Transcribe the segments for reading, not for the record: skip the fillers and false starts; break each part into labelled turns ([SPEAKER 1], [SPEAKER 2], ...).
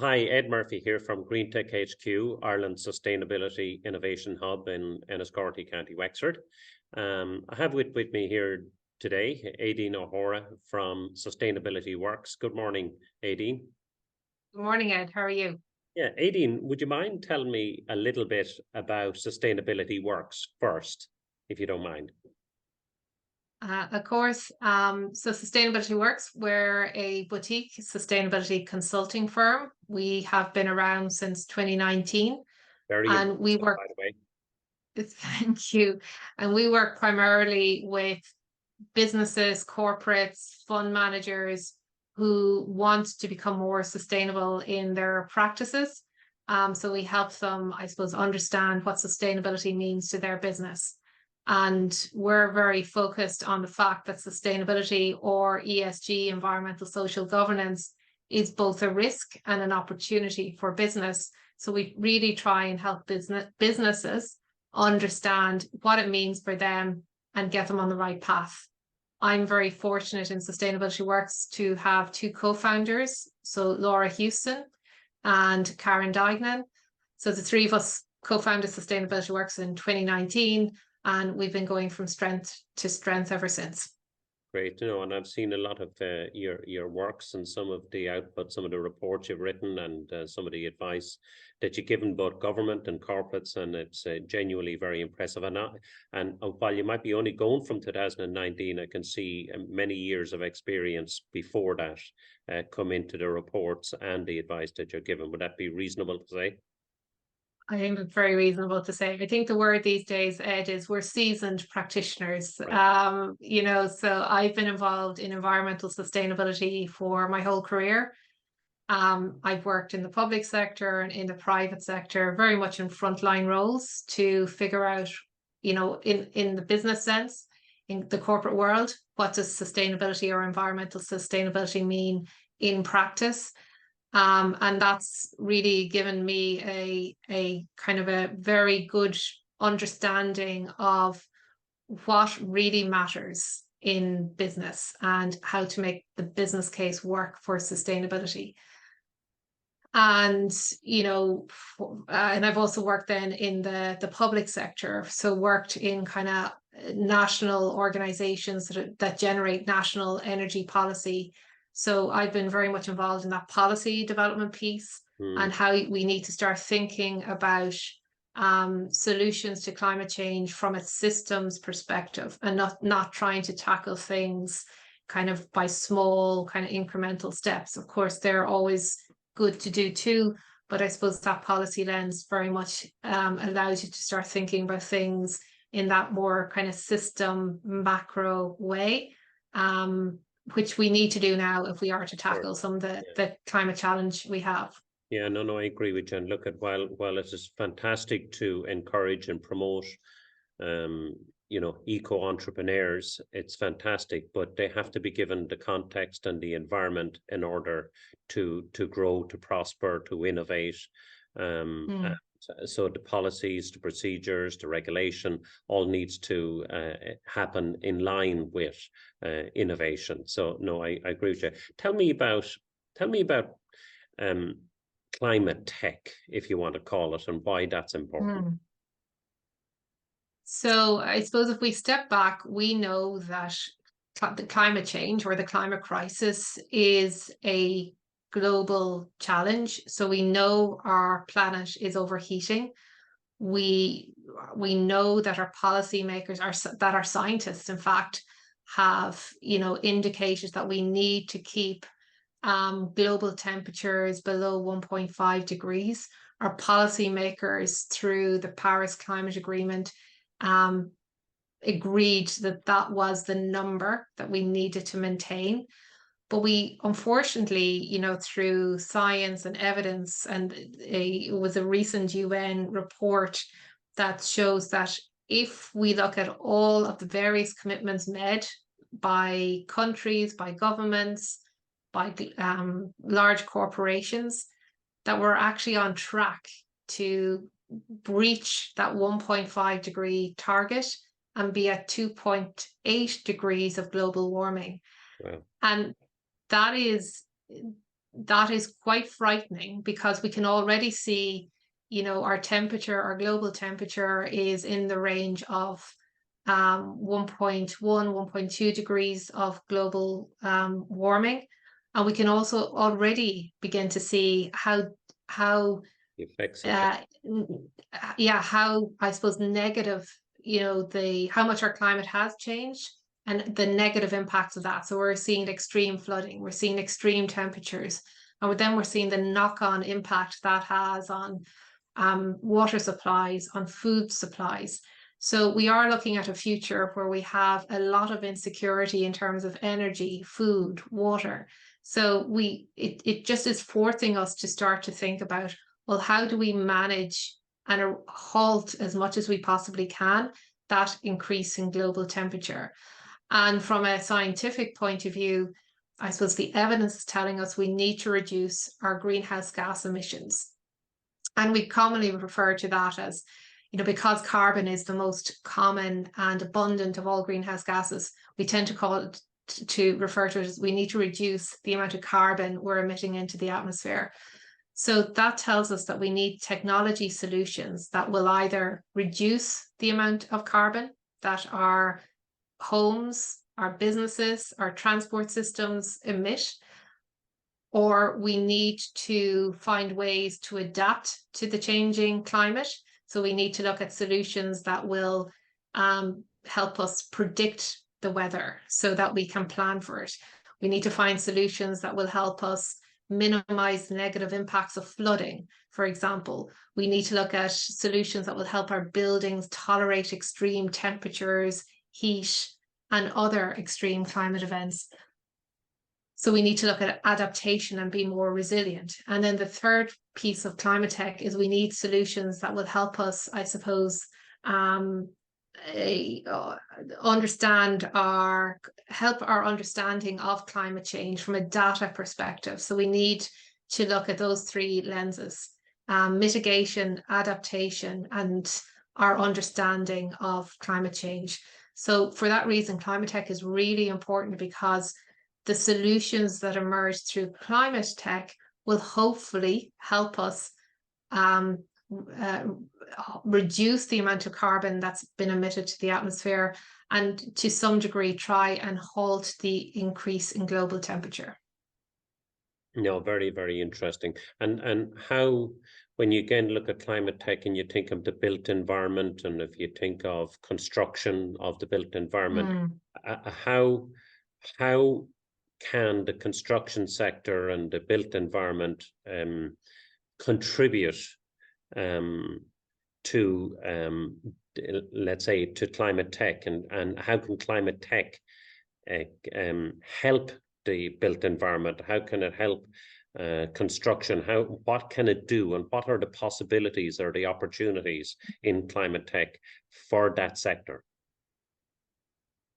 [SPEAKER 1] Hi, Ed Murphy here from GreenTechHQ, Ireland's Sustainability Innovation Hub in Enniscorthy, County Wexford. I have with me here today, Aideen O'Hora from Sustainability Works. Good morning, Aideen.
[SPEAKER 2] Good morning, Ed. How are you?
[SPEAKER 1] Yeah, Aideen, would you mind telling me a little bit about Sustainability Works first, if you don't mind?
[SPEAKER 2] Of course. So Sustainability Works, we're a boutique sustainability consulting firm. We have been around since 2019
[SPEAKER 1] Very
[SPEAKER 2] and we
[SPEAKER 1] impressive,
[SPEAKER 2] work,
[SPEAKER 1] by the way.
[SPEAKER 2] thank you. And we work primarily with businesses, corporates, fund managers who want to become more sustainable in their practices. So we help them, I suppose, understand what sustainability means to their business. And we're very focused on the fact that sustainability, or ESG, environmental social governance, is both a risk and an opportunity for business. So we really try and help businesses understand what it means for them and get them on the right path. I'm very fortunate in Sustainability Works to have two co-founders, so Laura Houston and Karen Dignan. So the three of us co-founded Sustainability Works in 2019, and we've been going from strength to strength ever since.
[SPEAKER 1] Great to know, and I've seen a lot of your works and some of the output, some of the reports you've written, and some of the advice that you've given both government and corporates, and it's genuinely very impressive. And while you might be only going from 2019, I can see many years of experience before that come into the reports and the advice that you're given. Would that be reasonable to say?
[SPEAKER 2] I think it's very reasonable to say. I think the word these days, Ed, is we're seasoned practitioners.
[SPEAKER 1] Right.
[SPEAKER 2] So I've been involved in environmental sustainability for my whole career. I've worked in the public sector and in the private sector, very much in frontline roles to figure out, in the business sense, in the corporate world, what does sustainability or environmental sustainability mean in practice? And that's really given me a kind of a very good understanding of what really matters in business and how to make the business case work for sustainability. And and I've also worked then in the public sector, so worked in kind of national organizations that generate national energy policy. So I've been very much involved in that policy development piece and how we need to start thinking about solutions to climate change from a systems perspective, and not trying to tackle things kind of by small kind of incremental steps. Of course, they're always good to do too, but I suppose that policy lens very much allows you to start thinking about things in that more kind of system macro way, which we need to do now if we are to tackle some of the climate challenge we have.
[SPEAKER 1] Yeah, no, I agree with you. And look, at while it is fantastic to encourage and promote eco entrepreneurs, it's fantastic, but they have to be given the context and the environment in order to grow, to prosper, to innovate. So the policies, the procedures, the regulation all needs to happen in line with innovation. So no, I agree with you. Tell me about climate tech, if you want to call it, and why that's important.
[SPEAKER 2] So I suppose if we step back, we know that the climate change or the climate crisis is a global challenge. So we know our planet is overheating. We know that our policymakers that our scientists, in fact, have indicated that we need to keep global temperatures below 1.5 degrees. Our policymakers, through the Paris Climate Agreement, agreed that was the number that we needed to maintain. But we, unfortunately, through science and evidence, and it was a recent UN report that shows that if we look at all of the various commitments made by countries, by governments, by large corporations, that we're actually on track to breach that 1.5 degree target and be at 2.8 degrees of global warming.
[SPEAKER 1] Wow.
[SPEAKER 2] And that is that is quite frightening, because we can already see, our temperature, our global temperature is in the range of 1.1, 1.2 degrees of global warming. And we can also already begin to see how
[SPEAKER 1] The effects of
[SPEAKER 2] how, I suppose, negative, how much our climate has changed and the negative impacts of that. So we're seeing extreme flooding, we're seeing extreme temperatures, and then we're seeing the knock-on impact that has on water supplies, on food supplies. So we are looking at a future where we have a lot of insecurity in terms of energy, food, water. So it just is forcing us to start to think about, well, how do we manage and halt as much as we possibly can that increase in global temperature? And from a scientific point of view, I suppose the evidence is telling us we need to reduce our greenhouse gas emissions. And we commonly refer to that as, because carbon is the most common and abundant of all greenhouse gases, we tend to call it, to refer to it as, we need to reduce the amount of carbon we're emitting into the atmosphere. So that tells us that we need technology solutions that will either reduce the amount of carbon that our homes, our businesses, our transport systems emit, or we need to find ways to adapt to the changing climate. So we need to look at solutions that will help us predict the weather so that we can plan for it. We need to find solutions that will help us minimize the negative impacts of flooding, for example. We need to look at solutions that will help our buildings tolerate extreme temperatures, heat, and other extreme climate events. So we need to look at adaptation and be more resilient. And then the third piece of climate tech is we need solutions that will help us, I suppose, help our understanding of climate change from a data perspective. So we need to look at those three lenses: mitigation, adaptation, and our understanding of climate change. So for that reason, climate tech is really important, because the solutions that emerge through climate tech will hopefully help us reduce the amount of carbon that's been emitted to the atmosphere, and to some degree try and halt the increase in global temperature.
[SPEAKER 1] No, very, very interesting. And how, when you again look at climate tech and you think of the built environment, and if you think of construction of the built environment, how can the construction sector and the built environment contribute to let's say, to climate tech, and how can climate tech help the built environment? How can it help construction? What can it do, and what are the possibilities or the opportunities in climate tech for that sector?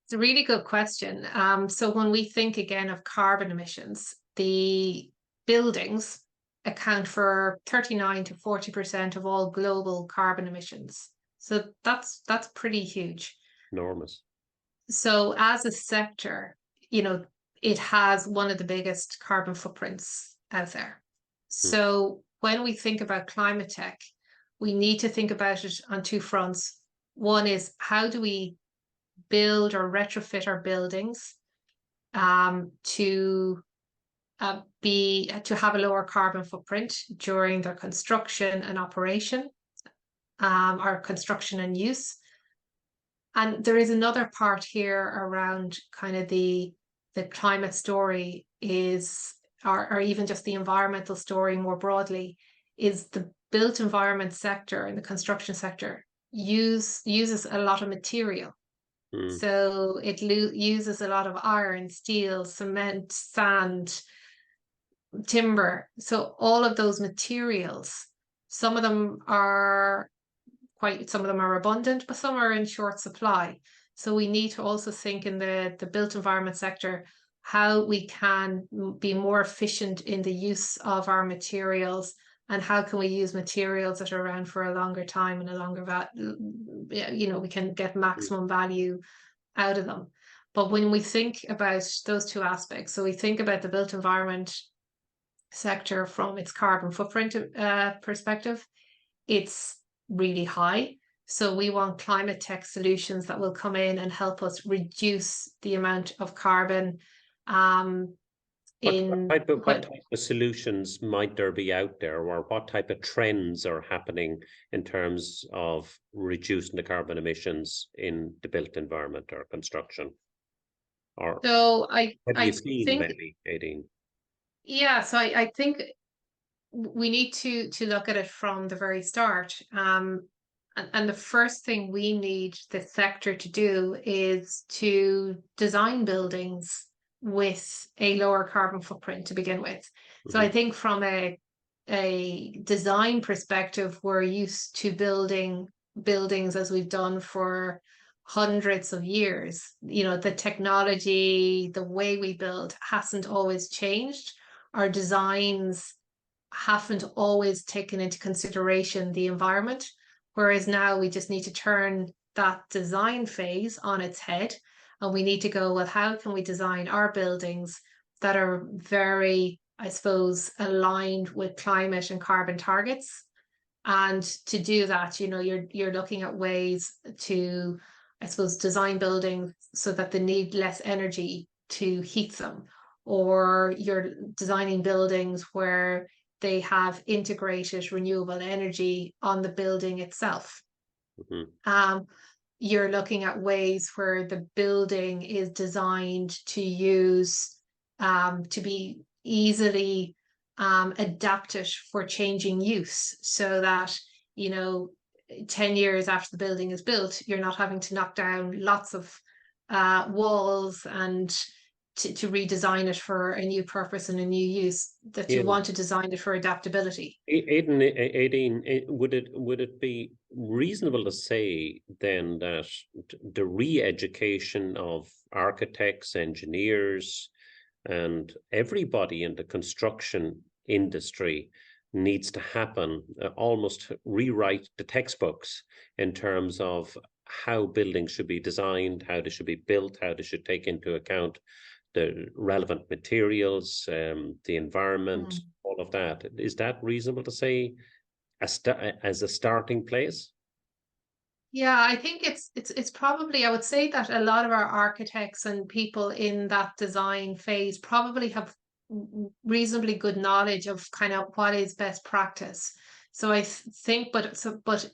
[SPEAKER 2] It's a really good question. So when we think again of carbon emissions, the buildings account for 39 to 40% of all global carbon emissions. So that's pretty huge.
[SPEAKER 1] Enormous.
[SPEAKER 2] So as a sector, it has one of the biggest carbon footprints out there. So when we think about climate tech, we need to think about it on two fronts. One is, how do we build or retrofit our buildings to have a lower carbon footprint during their construction and operation, or construction and use. And there is another part here around kind of the climate story is, or even just the environmental story more broadly, is the built environment sector and the construction sector uses a lot of material. So it uses a lot of iron, steel, cement, sand, timber. So all of those materials, some of them are abundant, but some are in short supply. So we need to also think in the built environment sector how we can be more efficient in the use of our materials, and how can we use materials that are around for a longer time and a longer we can get maximum value out of them. But when we think about those two aspects, so we think about the built environment sector from its carbon footprint perspective, it's really high. So we want climate tech solutions that will come in and help us reduce the amount of carbon.
[SPEAKER 1] What type of solutions might there be out there, or what type of trends are happening in terms of reducing the carbon emissions in the built environment or construction? Or
[SPEAKER 2] So
[SPEAKER 1] have you
[SPEAKER 2] I
[SPEAKER 1] seen
[SPEAKER 2] think,
[SPEAKER 1] maybe, Aideen?
[SPEAKER 2] yeah, so I think we need to look at it from the very start. And the first thing we need the sector to do is to design buildings with a lower carbon footprint to begin with. So I think from a design perspective, we're used to building buildings as we've done for hundreds of years. You know, the technology, the way we build hasn't always changed. Our designs haven't always taken into consideration the environment. Whereas now we just need to turn that design phase on its head, and we need to go, well, how can we design our buildings that are very, I suppose, aligned with climate and carbon targets? And to do that, you know, you're looking at ways to, I suppose, design buildings so that they need less energy to heat them, or you're designing buildings where they have integrated renewable energy on the building itself. You're looking at ways where the building is designed to use to be easily adapted for changing use, so that, you know, 10 years after the building is built, you're not having to knock down lots of walls and to redesign it for a new purpose and a new use, that you want to design it for adaptability.
[SPEAKER 1] Aideen, would it be reasonable to say then that the re-education of architects, engineers, and everybody in the construction industry needs to happen, almost rewrite the textbooks in terms of how buildings should be designed, how they should be built, how they should take into account the relevant materials, the environment, all of that. Is that reasonable to say as a starting place?
[SPEAKER 2] Yeah, I think it's probably, I would say that a lot of our architects and people in that design phase probably have reasonably good knowledge of kind of what is best practice. So I think, but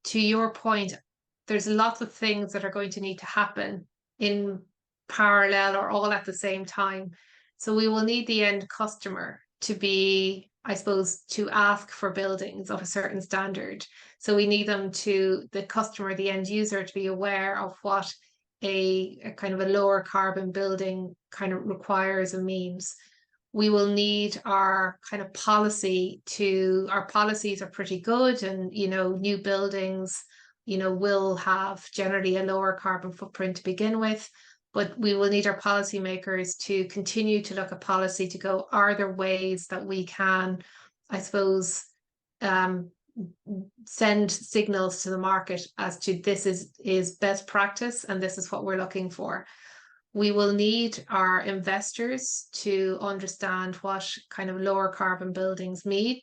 [SPEAKER 2] to your point, there's lots of things that are going to need to happen in parallel or all at the same time. So we will need the end customer to be, I suppose, to ask for buildings of a certain standard. So we need them to, the customer, the end user, to be aware of what a kind of a lower carbon building kind of requires and means. We will need our kind of policy to, our policies are pretty good, and, you know, new buildings, you know, will have generally a lower carbon footprint to begin with. But we will need our policymakers to continue to look at policy to go, are there ways that we can, I suppose, send signals to the market as to this is best practice and this is what we're looking for. We will need our investors to understand what kind of lower carbon buildings mean.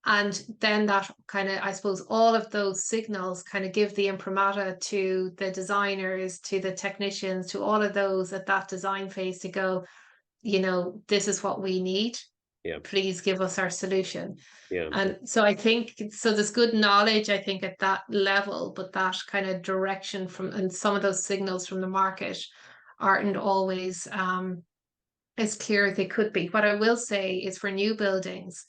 [SPEAKER 2] And then that kind of, I suppose, all of those signals kind of give the imprimatur to the designers, to the technicians, to all of those at that design phase to go, you know, this is what we need.
[SPEAKER 1] Yeah.
[SPEAKER 2] Please give us our solution.
[SPEAKER 1] Yeah.
[SPEAKER 2] And so I think, so there's good knowledge, I think, at that level, but that kind of direction from, and some of those signals from the market aren't always as clear as they could be. What I will say is, for new buildings,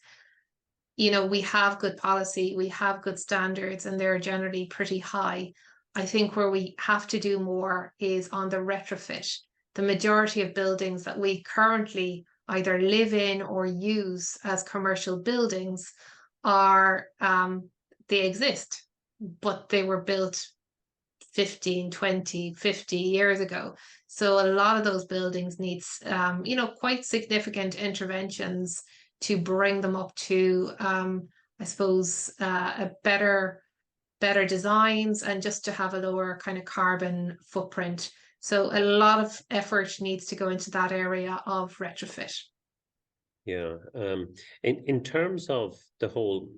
[SPEAKER 2] you know, we have good policy, we have good standards, and they're generally pretty high. I think where we have to do more is on the retrofit. The majority of buildings that we currently either live in or use as commercial buildings are, they exist, but they were built 15, 20, 50 years ago. So a lot of those buildings needs, you know, quite significant interventions to bring them up to, I suppose, a better designs, and just to have a lower kind of carbon footprint. So a lot of effort needs to go into that area of retrofit.
[SPEAKER 1] Yeah. In terms of the whole,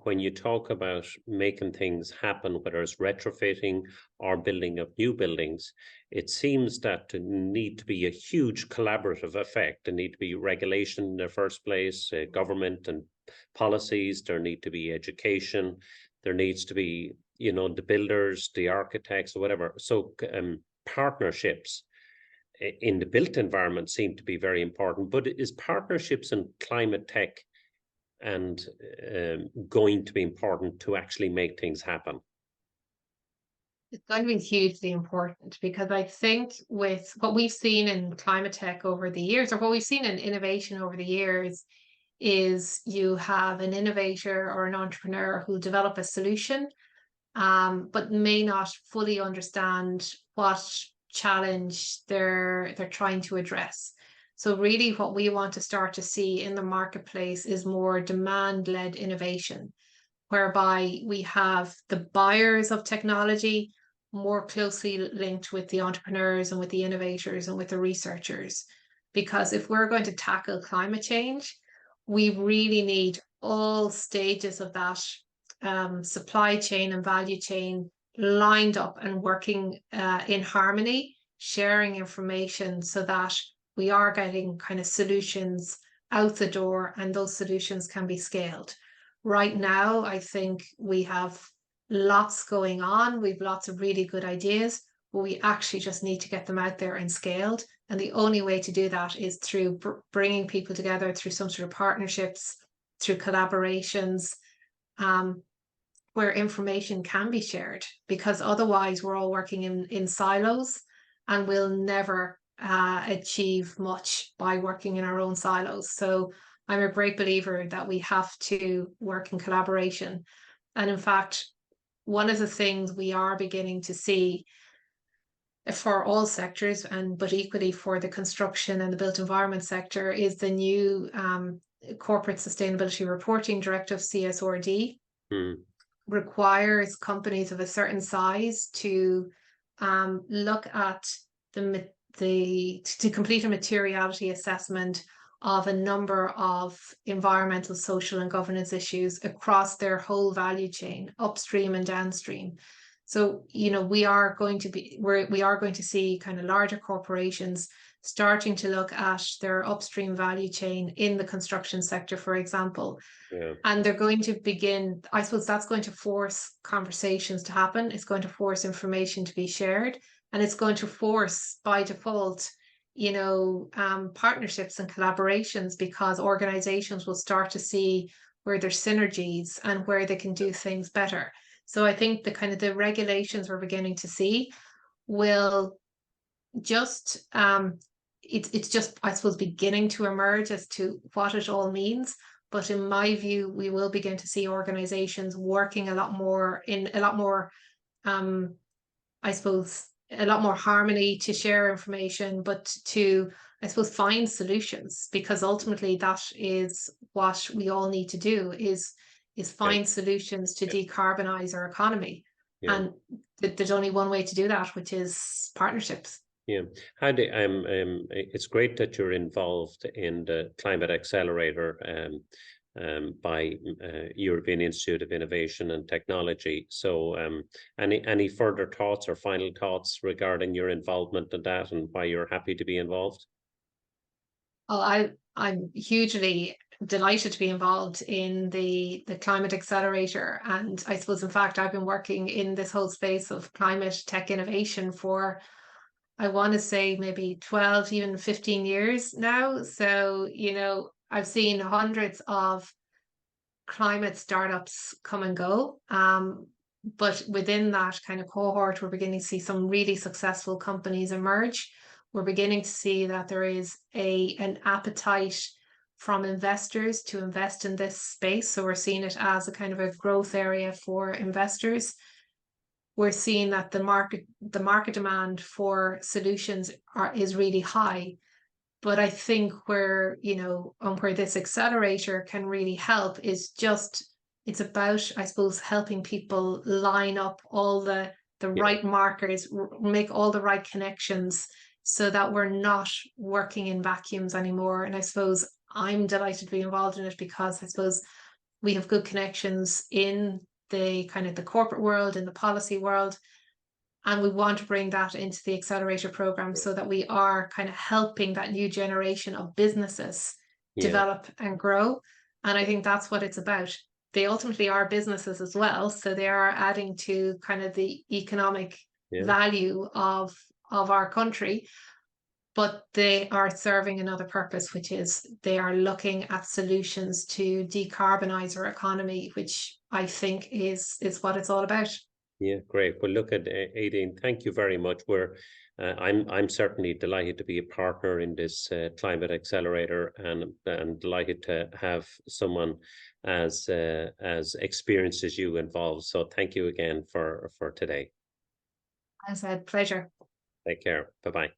[SPEAKER 1] when you talk about making things happen, whether it's retrofitting or building of new buildings, it seems that there need to be a huge collaborative effect. There need to be regulation in the first place, government and policies. There need to be education. There needs to be, the builders, the architects, or whatever. So partnerships in the built environment seem to be very important, but is partnerships in climate tech and going to be important to actually make things happen?
[SPEAKER 2] It's going to be hugely important because I think with what we've seen in climate tech over the years, or what we've seen in innovation over the years, is you have an innovator or an entrepreneur who develop a solution, but may not fully understand what challenge they're trying to address. So really what we want to start to see in the marketplace is more demand-led innovation, whereby we have the buyers of technology more closely linked with the entrepreneurs and with the innovators and with the researchers. Because if we're going to tackle climate change, we really need all stages of that supply chain and value chain lined up and working in harmony, sharing information so that we are getting kind of solutions out the door and those solutions can be scaled. Right now, I think we have lots going on. We've lots of really good ideas, but we actually just need to get them out there and scaled. And the only way to do that is through bringing people together through some sort of partnerships, through collaborations, where information can be shared, because otherwise we're all working in silos and we'll never achieve much by working in our own silos. So I'm a great believer that we have to work in collaboration. And in fact, one of the things we are beginning to see for all sectors, but equally for the construction and the built environment sector, is the new Corporate Sustainability Reporting Directive, CSRD. Requires companies of a certain size to look at to complete a materiality assessment of a number of environmental, social, and governance issues across their whole value chain, upstream and downstream. So, we are going to see kind of larger corporations starting to look at their upstream value chain in the construction sector, for example.
[SPEAKER 1] Yeah.
[SPEAKER 2] And they're going to begin, I suppose that's going to force conversations to happen. It's going to force information to be shared, and it's going to force, by default, partnerships and collaborations, because organizations will start to see where there's synergies and where they can do things better. So I think the regulations we're beginning to see will just it's just, I suppose, beginning to emerge as to what it all means. But in my view, we will begin to see organizations working a lot more, I suppose, a lot more harmony to share information, but to, I suppose, find solutions, because ultimately that is what we all need to do is find solutions to decarbonize our economy. And there's only one way to do that, which is partnerships.
[SPEAKER 1] Yeah, it's great that you're involved in the Climate Accelerator by European Institute of Innovation and Technology. So any further thoughts or final thoughts regarding your involvement in that and why you're happy to be involved?
[SPEAKER 2] Oh, I'm hugely delighted to be involved in the Climate Accelerator. And I suppose, in fact, I've been working in this whole space of climate tech innovation for, I want to say, maybe 12, even 15 years now. So, I've seen hundreds of climate startups come and go. But within that kind of cohort, we're beginning to see some really successful companies emerge. We're beginning to see that there is an appetite from investors to invest in this space. So we're seeing it as a kind of a growth area for investors. We're seeing that the market demand for solutions is really high. But I think where this accelerator can really help is it's about, I suppose, helping people line up all the right markers, make all the right connections so that we're not working in vacuums anymore. And I suppose I'm delighted to be involved in it because I suppose we have good connections in the kind of the corporate world, in the policy world, and we want to bring that into the accelerator program so that we are kind of helping that new generation of businesses develop and grow. And I think that's what it's about. They ultimately are businesses as well, so they are adding to kind of the economic value of our country, but they are serving another purpose, which is they are looking at solutions to decarbonize our economy, which I think is what it's all about.
[SPEAKER 1] Yeah, great. Well, look at Aideen, thank you very much. I'm certainly delighted to be a partner in this climate accelerator, and delighted to have someone as experienced as you involved. So thank you again for today.
[SPEAKER 2] As I said, pleasure.
[SPEAKER 1] Take care. Bye-bye.